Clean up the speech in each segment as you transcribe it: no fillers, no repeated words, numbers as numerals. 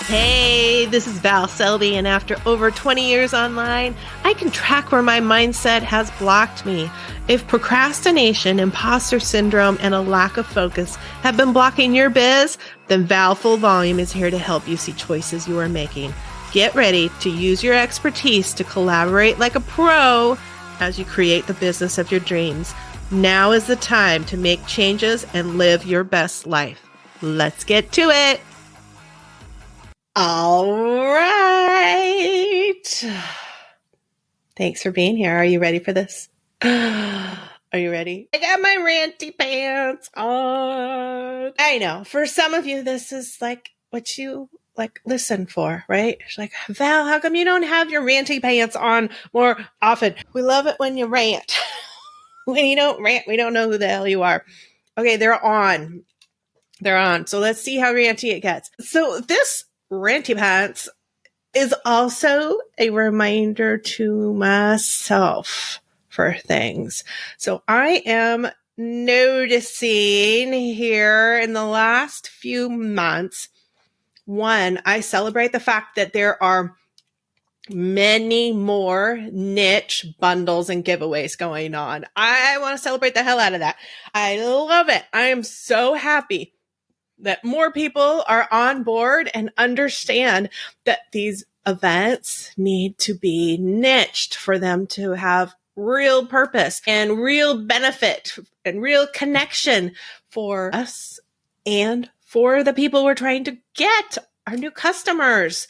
Hey, this is Val Selby, and after over 20 years online, I can track where my mindset has blocked me. If procrastination, imposter syndrome, and a lack of focus have been blocking your biz, then Val Full Volume is here to help you see choices you are making. Get ready to use your expertise to collaborate like a pro as you create the business of your dreams. Now is the time to make changes and live your best life. Let's get to it. All right. Thanks for being here. Are you ready for this? Are you ready? I got my ranty pants on. I know. For some of you, this is like what you listen for, right? It's like, Val, how come you don't have your ranty pants on more often? We love it when you rant. When you don't rant, we don't know who the hell you are. Okay, they're on. They're on. So let's see how ranty it gets. So this ranty pants is also a reminder to myself for things. So I am noticing here in the last few months, one, I celebrate the fact that there are many more niche bundles and giveaways going on. I want to celebrate the hell out of that. I love it. I am so happy that more people are on board and understand that these events need to be niched for them to have real purpose and real benefit and real connection for us and for the people we're trying to get, our new customers.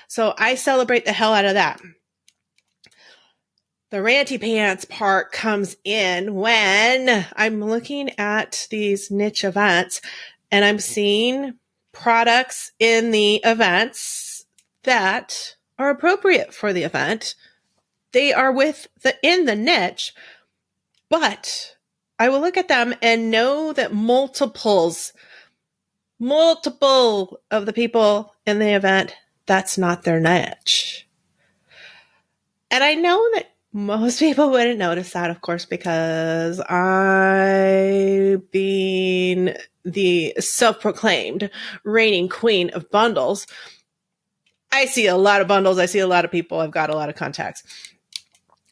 So I celebrate the hell out of that. The ranty pants part comes in when I'm looking at these niche events and I'm seeing products in the events that are appropriate for the event. They are in the niche, but I will look at them and know that multiple of the people in the event, that's not their niche. And I know that most people wouldn't notice that, of course, because I, being the self-proclaimed reigning queen of bundles, I see a lot of bundles. I see a lot of people. I've got a lot of contacts.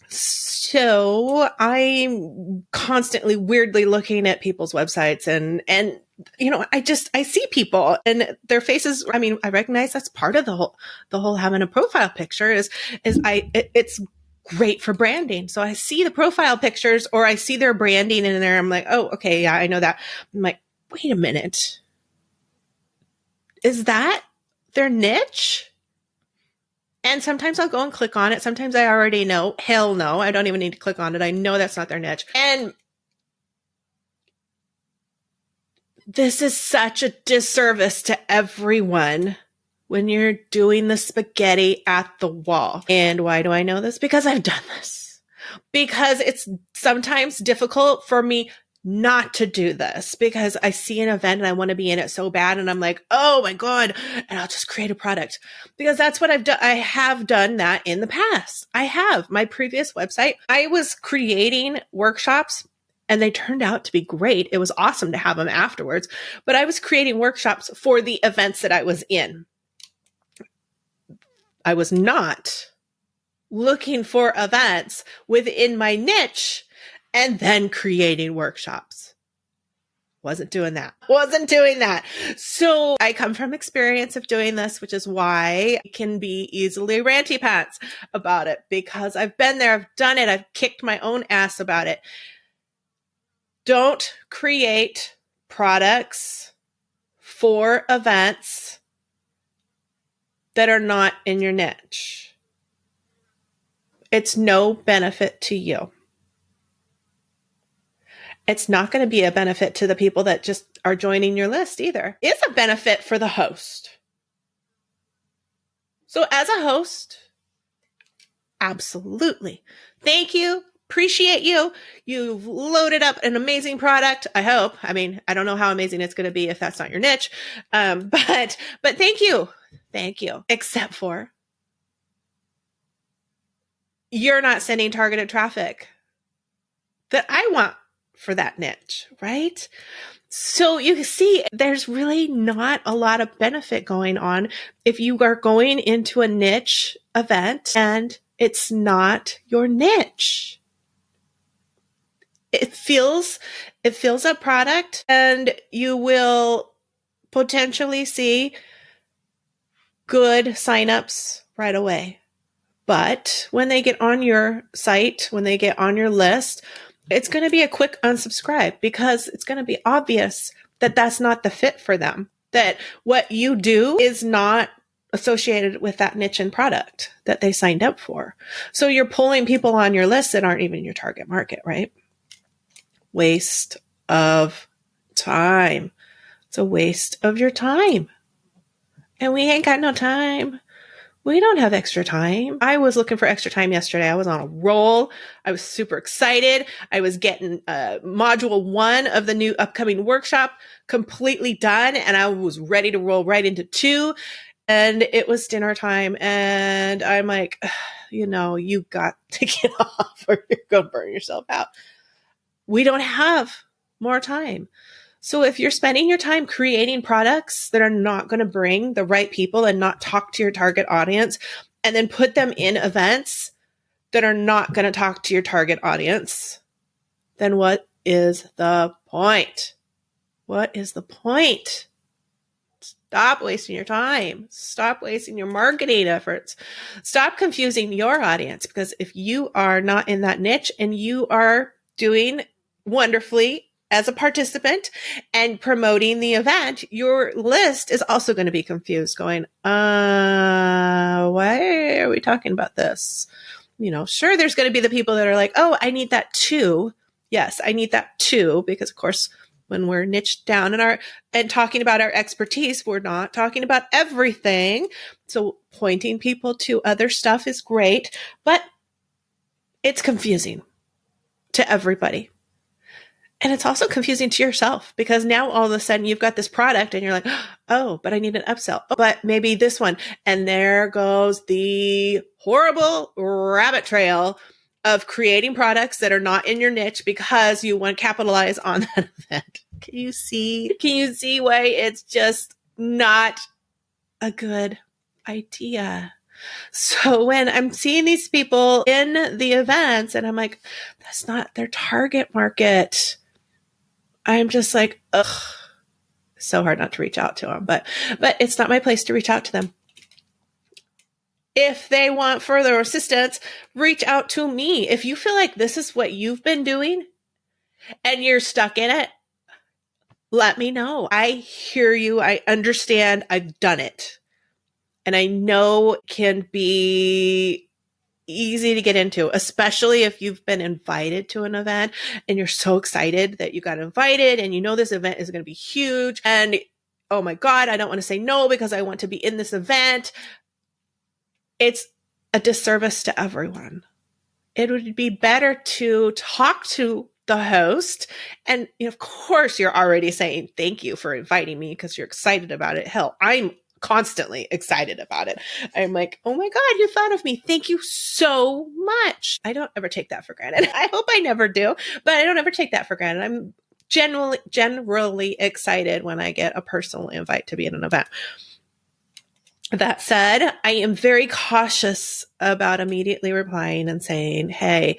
So I'm constantly weirdly looking at people's websites and you know, I see people and their faces. I mean, I recognize that's part of the whole having a profile picture it's great for branding. So I see the profile pictures or I see their branding in there. I'm like, oh, okay. Yeah, I know that. I'm like, wait a minute. Is that their niche? And sometimes I'll go and click on it. Sometimes I already know. Hell no, I don't even need to click on it. I know that's not their niche. And this is such a disservice to everyone when you're doing the spaghetti at the wall. And why do I know this? Because I've done this. Because it's sometimes difficult for me not to do this because I see an event and I want to be in it so bad. And I'm like, oh my God. And I'll just create a product because that's what I've done. I have done that in the past. I have my previous website. I was creating workshops and they turned out to be great. It was awesome to have them afterwards, but I was creating workshops for the events that I was in. I was not looking for events within my niche and then creating workshops. Wasn't doing that. So I come from experience of doing this, which is why I can be easily ranty pants about it because I've been there. I've done it. I've kicked my own ass about it. Don't create products for events that are not in your niche. It's no benefit to you. It's not going to be a benefit to the people that just are joining your list either. It's a benefit for the host. So as a host, absolutely. Thank you. Appreciate you. You've loaded up an amazing product. I hope. I mean, I don't know how amazing it's going to be if that's not your niche. But thank you. Thank you. Except for you're not sending targeted traffic that I want for that niche, right? So you see, there's really not a lot of benefit going on if you are going into a niche event and it's not your niche. It fills a product, and you will potentially see good signups right away. But when they get on your site, when they get on your list, it's going to be a quick unsubscribe, because it's going to be obvious that that's not the fit for them, that what you do is not associated with that niche and product that they signed up for. So you're pulling people on your list that aren't even your target market, right? Waste of time. It's a waste of your time. And we ain't got no time. We don't have extra time. I was looking for extra time yesterday. I was on a roll. I was super excited. I was getting module 1 of the new upcoming workshop completely done, and I was ready to roll right into 2. And it was dinner time, and I'm like, you got to get off or you're going to burn yourself out. We don't have more time. So if you're spending your time creating products that are not going to bring the right people and not talk to your target audience, and then put them in events that are not going to talk to your target audience, then what is the point? What is the point? Stop wasting your time. Stop wasting your marketing efforts. Stop confusing your audience, because if you are not in that niche and you are doing wonderfully as a participant and promoting the event, your list is also going to be confused, going, why are we talking about this? Sure, there's going to be the people that are like, oh, I need that too. Yes, I need that too, because of course, when we're niched down and talking about our expertise, we're not talking about everything. So pointing people to other stuff is great, but it's confusing to everybody. And it's also confusing to yourself, because now all of a sudden you've got this product and you're like, oh, but I need an upsell. Oh, but maybe this one. And there goes the horrible rabbit trail of creating products that are not in your niche because you want to capitalize on that event. Can you see why it's just not a good idea? So when I'm seeing these people in the events and I'm like, that's not their target market, I'm just like, ugh, so hard not to reach out to them, but it's not my place to reach out to them. If they want further assistance, reach out to me. If you feel like this is what you've been doing and you're stuck in it, let me know. I hear you. I understand. I've done it. And I know it can be easy to get into, especially if you've been invited to an event and you're so excited that you got invited and this event is going to be huge. And oh my God, I don't want to say no because I want to be in this event. It's a disservice to everyone. It would be better to talk to the host. And of course, you're already saying thank you for inviting me because you're excited about it. Hell, I'm constantly excited about it. I'm like, oh my God, you thought of me. Thank you so much. I don't ever take that for granted. I hope I never do, but I don't ever take that for granted. I'm generally excited when I get a personal invite to be in an event. That said, I am very cautious about immediately replying and saying, hey,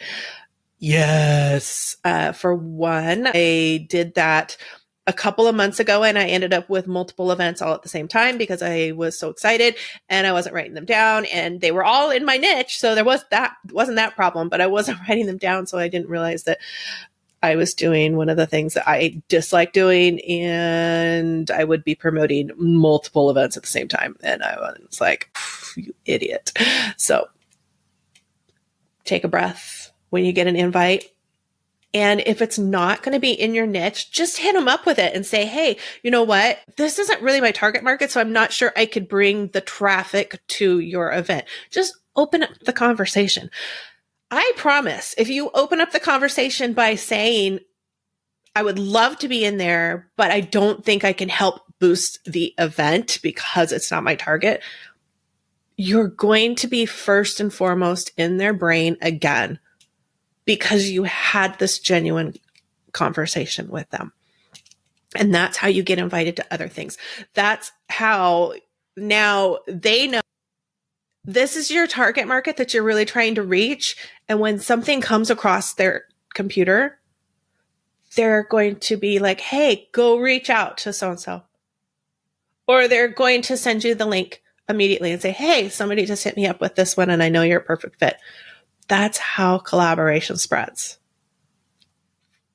yes. For one, I did that a couple of months ago and I ended up with multiple events all at the same time because I was so excited and I wasn't writing them down, and they were all in my niche. So there wasn't that problem, but I wasn't writing them down. So I didn't realize that I was doing one of the things that I dislike doing, and I would be promoting multiple events at the same time. And I was like, you idiot. So take a breath when you get an invite. And if it's not going to be in your niche, just hit them up with it and say, hey, you know what? This isn't really my target market, so I'm not sure I could bring the traffic to your event. Just open up the conversation. I promise, if you open up the conversation by saying, I would love to be in there, but I don't think I can help boost the event because it's not my target, you're going to be first and foremost in their brain again, because you had this genuine conversation with them. And that's how you get invited to other things. That's how now they know this is your target market that you're really trying to reach. And when something comes across their computer, they're going to be like, hey, go reach out to so-and-so. Or they're going to send you the link immediately and say, hey, somebody just hit me up with this one and I know you're a perfect fit. That's how collaboration spreads.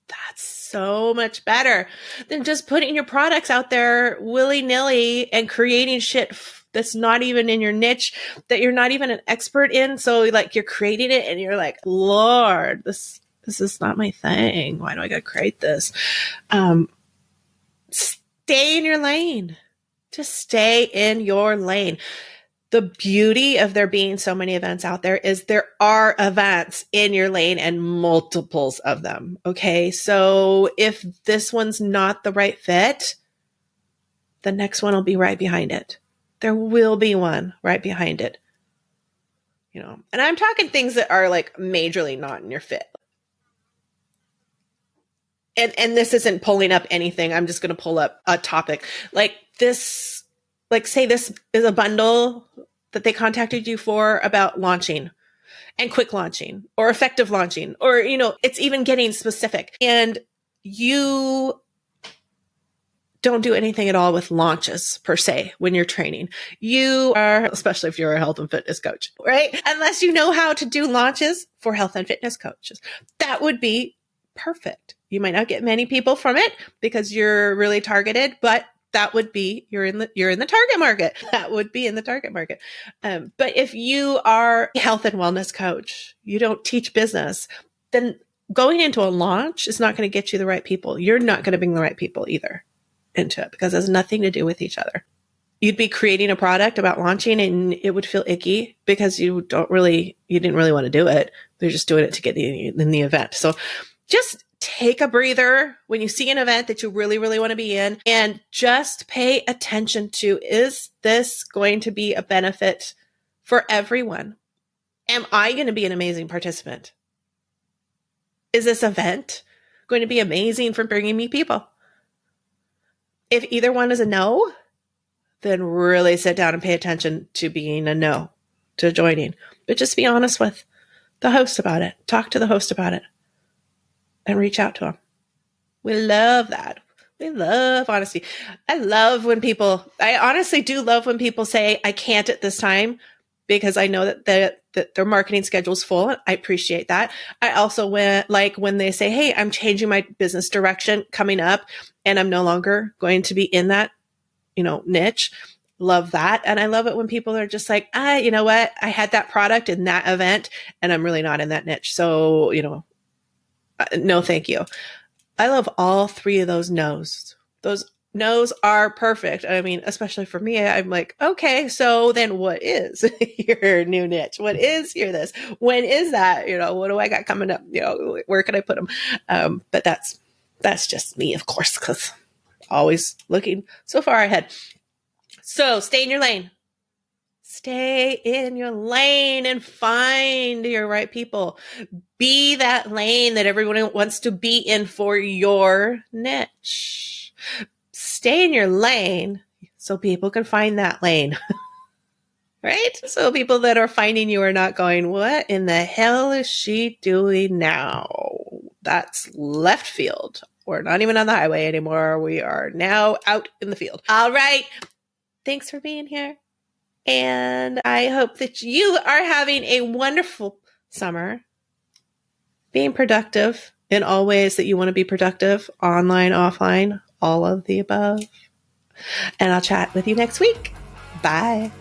That's so much better than just putting your products out there willy-nilly and creating shit that's not even in your niche, that you're not even an expert in. So like you're creating it and you're like, Lord, this is not my thing. Why do I gotta create this? Stay in your lane. Just stay in your lane. The beauty of there being so many events out there is there are events in your lane and multiples of them. Okay. So if this one's not the right fit, the next one will be right behind it. There will be one right behind it. You know, and I'm talking things that are like majorly not in your fit. And this isn't pulling up anything. I'm just going to pull up a topic like this. Like say this is a bundle that they contacted you for about launching and quick launching or effective launching, or, you know, it's even getting specific, and you don't do anything at all with launches per se when you're training. You are, especially if you're a health and fitness coach, right? Unless you know how to do launches for health and fitness coaches, that would be perfect. You might not get many people from it because you're really targeted, but that would be, you're in the target market. That would be in the target market. But if you are a health and wellness coach, you don't teach business, then going into a launch is not going to get you the right people. You're not going to bring the right people either into it because it has nothing to do with each other. You'd be creating a product about launching and it would feel icky because you didn't really want to do it. They're just doing it to get in the event. So just take a breather when you see an event that you really, really want to be in, and just pay attention to, is this going to be a benefit for everyone? Am I going to be an amazing participant? Is this event going to be amazing for bringing me people? If either one is a no, then really sit down and pay attention to being a no to joining. But just be honest with the host about it. Talk to the host about it. And reach out to them. We love that. We love honesty. I honestly do love when people say, I can't at this time, because I know that their marketing schedule is full. I appreciate that. I also like when they say, hey, I'm changing my business direction coming up and I'm no longer going to be in that, niche. Love that. And I love it when people are just like, you know what? I had that product in that event and I'm really not in that niche. So, no, thank you. I love all three of those no's. Those no's are perfect. I mean, especially for me, I'm like, okay, so then what is your new niche? What is your this? When is that? What do I got coming up? Where can I put them? But that's just me, of course, because always looking so far ahead. So stay in your lane. Stay in your lane and find your right people. Be that lane that everyone wants to be in for your niche. Stay in your lane so people can find that lane. Right? So people that are finding you are not going, what in the hell is she doing now? That's left field. We're not even on the highway anymore. We are now out in the field. All right. Thanks for being here. And I hope that you are having a wonderful summer, being productive in all ways that you want to be productive, online, offline, all of the above. And I'll chat with you next week. Bye.